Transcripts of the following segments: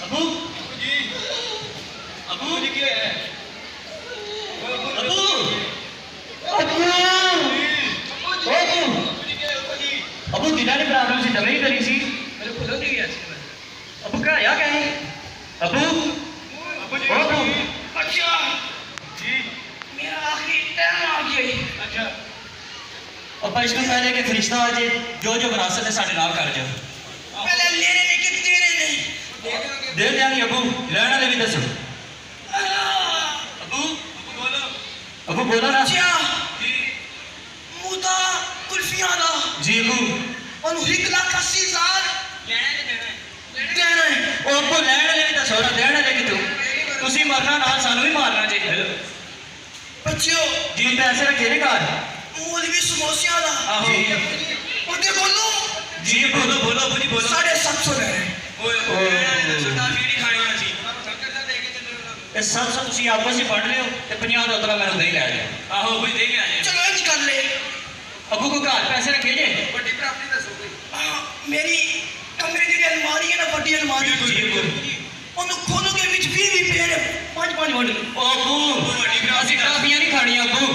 अबू जी, अबू जी क्या है? अबू अबू अबू दिना ने प्रॉब्लम से दवाई करी सी मेरे को नहीं गया अबू क्या या क्या है अबू अबू अच्छा जी मेरा आखिरी टाइम आ गया। अच्छा अब इसको पहले के फरिश्ता आज जो जो विरासत है साढ़े नाल कर जाओ पहले लेने ने कि तेरे ने दे देंगे अबू लेने वाले भी दसो अबू अबू बोलो ना अच्छा मुदा कुल्फियां दा जी अबू और 1,80,000 देना है ओ अबू लेने वाले भी दसो ना देने वाले कि तुसी मरना ना सानू भी मारना जी बच्चों जी पैसे रखे ने घर मौलवी समोसिया दा आहो उनके बोलो जी बोलो बोलो अबू जी बोलो 750 ले रहे ये सब सब तुसी आपस ही पढ़ लियो ते 50 दा उतरा मैंने दे ले आ आहो अबू दे ले आ चलो इंज कर ले अबू को घर पैसे रखे जे बड़ी प्राप्ति दसो कोई मेरी कमरे दी अलमारी है ना बड़ी अलमारी जी अबू ਉਹਨੂੰ ਖੋਲੋ ਕੇ ਵਿੱਚ 20 ਪੇੜ 5 ਵੰਡ ओ अबू ਅਸੀਂ ਕਾਫੀਆਂ ਨਹੀਂ ਖਾਣੀਆਂ ਅਬੂ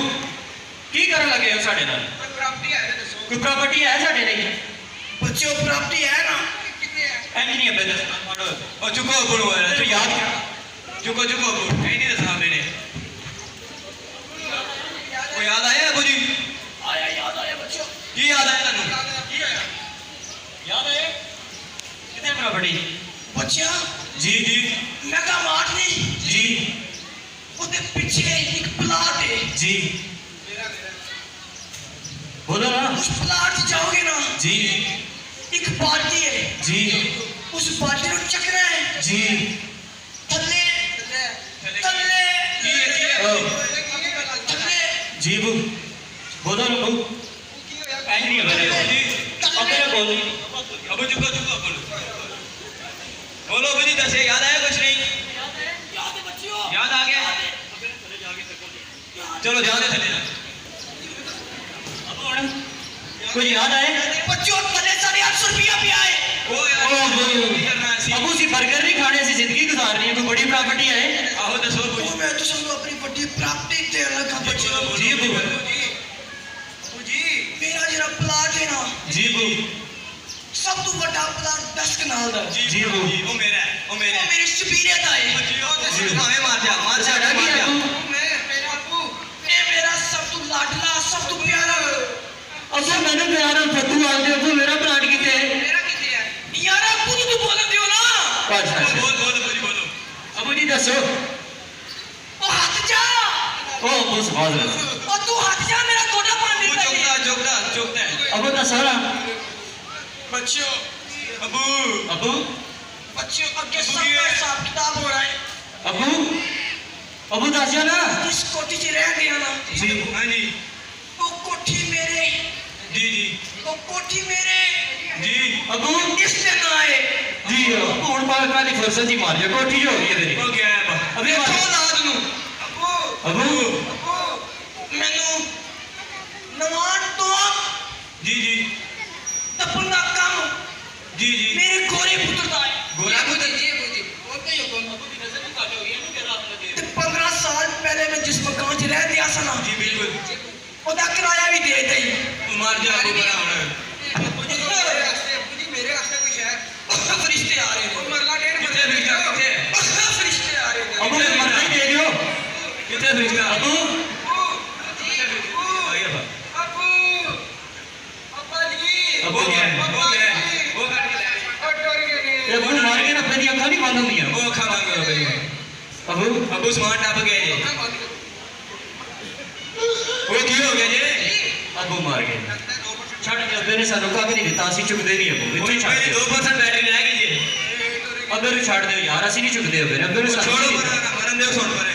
ਕੀ ਕਰਨ ਲੱਗੇ ਹੋ ਸਾਡੇ ਨਾਲ ਪ੍ਰਾਪਰਟੀ ਹੈ ਦੱਸੋ ਕੋਈ ਪ੍ਰਾਪਰਟੀ ਹੈ ਸਾਡੇ ਲਈ ਬੱਚਿਓ ਪ੍ਰਾਪਰਟੀ ਹੈ ਨਾ ਕਿੰਨੇ ਹੈ ਐਂ ਨਹੀਂ ਅੱਬੇ ਦੱਸ ਉਹ ਚੁੱਕੋ ਅਬੂ ਨੂੰ ਤੂੰ ਯਾਦ ਚੁੱਕੋ ਚੁੱਕੋ ਅਬੂ ਐਂ ਨਹੀਂ ਦੱਸਣਾ ਮੈਨੇ ਉਹ ਯਾਦ ਆਇਆ ਅਬੂ ਜੀ ਆਇਆ ਯਾਦ ਆਇਆ ਬੱਚਿਓ ਕੀ ਯਾਦ ਆਇਆ ਤੁਹਾਨੂੰ ਕੀ ਆਇਆ ਯਾਦ ਆਇਆ ਕਿਤੇ ਪ੍ਰਾਪਰਟੀ ਬੱਚਿਆ जी जी ਮੈਗਾ ਮਾਰਟ ਨਹੀਂ जी ਉਹਦੇ ਪਿੱਛੇ ਇੱਕ ਪਲਾਟ ਹੈ जी बोलो ना उस प्लाट से जाओगे ना जी एक बाल्टी है जी उस बाल्टी को चकना है जी थल्ले थल्ले थल्ले जी बू बोलो ना बू ऐं नहीं है जी अबे बोलो अबू चुको चुको बोलो अबू जी दसे याद आया कुछ नहीं याद है बच्चियों याद आ गया चलो ध्यान से चले कोई याद आए बच्चों थल्ले 850 रुपया भी आए अबू सी बर्गर नहीं खाने से जिंदगी गुजारनी है कोई बड़ी प्रॉपर्टी है आहो दसो वो मैं तो सबको अपनी बड़ी प्राप्ति दे लगा बच्चों जी अबू जी मेरा जरा प्लाट है ना जी अबू सब तो बड़ा प्लाट 10 कनाल दा जी अबू वो मेरा है वो मेरा वो मेरे शबीरे दा है जी भावे मार जा मैं मेरा अबू ये मेरा सब तो लाडला सब तो प्यारा अबू मैंने प्यारा फतू आ दे अबू मेरा प्लाट किथे है मेरा किथे है यार अबू तू बोल दियो ना अच्छा बोल बोल अबू जी बोलो अबू जी दसो ओ हाथ जा ओ अबू सुभान अल्लाह ओ तू हाथ जा मेरा गोड़ा पानी दे चुकता अबू दसो ना बच्चों अबू अबू बच्चों आगे सब हिसाब किताब हो रहा है अबू अबू दस ना इस कोठी च रह गया ना जी हां जी वो कोठी मेरे जी जी वो कोठी मेरे जी अबू इससे ना आए जी हुन बाल काली फुर्सत ही मार जा कोठी जो होगी तेरी हो गया है अबे तो लाद नु अबू मैनू नवान तो जी जी तपना काम जी जी मेरे गोरे पुत्र दा है गोरा पुत्र जी और कहीं कौन अबू की नजर नहीं काटे हुई है ना रात लगे 15 साल पहले मैं जिस मकान च रह दिया सा ना जी बिल्कुल ओदा किराया भी दे दई तू मार जा अबू बड़ा होना अबू जी मेरे वास्ते कोई शहर फरिश्ते आ रहे हैं मरला डेढ़ कितने फरिश्ता कितने फरिश्ते आ रहे हैं अबू ने मरना ही दे दियो कितने फरिश्ता अबू अबू क्या है वो क्या है वो काट के ले अबू मार के ना तेरी अखां नहीं बंद होंगी वो अखां बंद करो भाई अबू अबू समान टप गया जी वो की हो गया जी अबू मार गए छड़ के अबे ने सानू का नहीं दिता ਅਸੀਂ ਚੁੱਕਦੇ ਨਹੀਂ ਅਬੂ ਇੱਥੇ ਛੱਡ ਦੇ 2% ਬੈਟਰੀ ਰਹਿ ਗਈ ਜੀ ਅਬੇ ਨੂੰ ਛੱਡ ਦਿਓ ਯਾਰ ਅਸੀਂ ਨਹੀਂ ਚੁੱਕਦੇ ਅਬੇ ਅਬੇ ਨੂੰ ਛੋੜੋ ਮਰਨ ਦਿਓ ਸੁਣ ਪਰੇ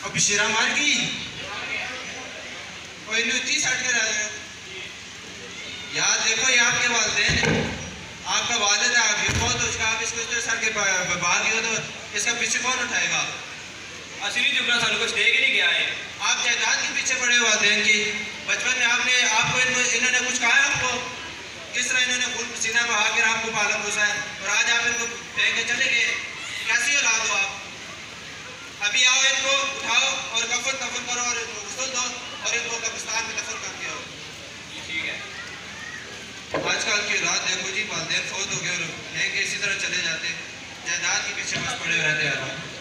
अब शेरा मार की कोई नुची सट कर आ गया यार देखो ये आपके वालिदैन आपका वालिद है आप हो तो उसका आप इसको सर के भाग गए तो इसका पीछे कौन उठाएगा असली जुगना सानू कुछ दे के नहीं गया है आप जायदाद के पीछे पड़े हो वालिदैन की। बचपन में आपको इन्होंने कुछ कहा है आपको? किस तरह इन्होंने खून पसीना बहा कर आपको पाला पोसा है और आज आप इनको फेंक के चले गए। कैसी औलाद हो आप? अभी आओ, इनको उठाओ और कफन करो और इनको गुस्ल दो और इनको कब्रिस्तान में दफन करके आओ। ठीक है। आजकल की रात देखो जी, वालिदैन फौत हो गए और फेंक के इसी तरह चले जाते, जायदाद के पीछे बस पड़े रहते हैं।